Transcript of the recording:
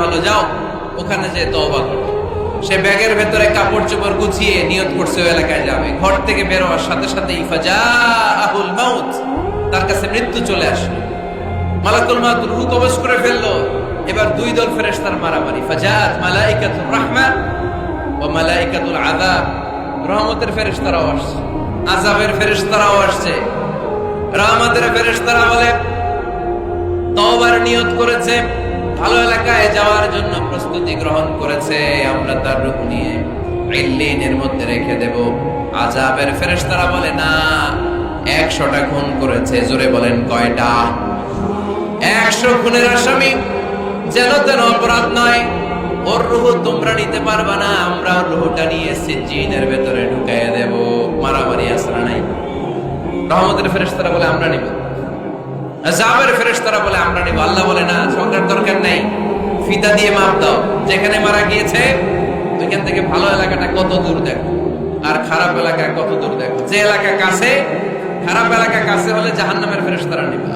ভালো যাও ওখানে যে তওবা করো। সে ব্যাগের ভেতরে কাপড় চোপড় গুছিয়ে নিয়ত করছে ওই এলাকায় যাবে। ঘর থেকে বের হওয়ার সাথে সাথে ফাজাআহুল মাউত, তার কাছে মৃত্যু চলে আসলো। মালাকুল মাউত রূহ কবজ করে ফেললো। এবার দুই দল ফেরেশতার মারামারি। ফাজাআত মালাইকাতুর রাহমা ওয়া মালাইকাতুল আযাব, রহমতের ফেরেশতারাও আসছে, আযাবের ফেরেশতারাও আসছে। রহমতের ফেরেশতারা বলে তওবার নিয়ত করেছে, ভালো এলাকায় যাওয়ার জন্য প্রস্তুতি গ্রহণ করেছে, আমরা তার রূহ নিয়ে ইল্লিনের মধ্যে রেখে দেব। আযাবের ফেরেশতারা বলে না, 100টা খুন করেছে। জোরে বলেন কয়টা? 100 খুনের আসামি, যেন তেন অপরাধ নয়। ওর রূহ তোমরা নিতে পারবা না, আমরা ওর রূহটা নিয়ে সিজ্জিনের ভেতরে ঢুকাইয়া দেব। মারামারি আসরা নাই। রহমতের ফেরেশতারা বলে আমরা নিব, আযাবের ফেরেশতারা বলে আমরা নিব। আল্লাহ বলে না, সংখ্যার দরকার নেই, ফিতা দিয়ে মাপ দাও। যেখানে মারা গিয়েছে ওইখান থেকে ভালো এলাকাটা কত দূর দেখো, আর খারাপ এলাকা কত দূর দেখো। যে এলাকা কাছে, খারাপ এলাকা কাছে হলে জাহান্নামের ফেরেশতারা নিবা।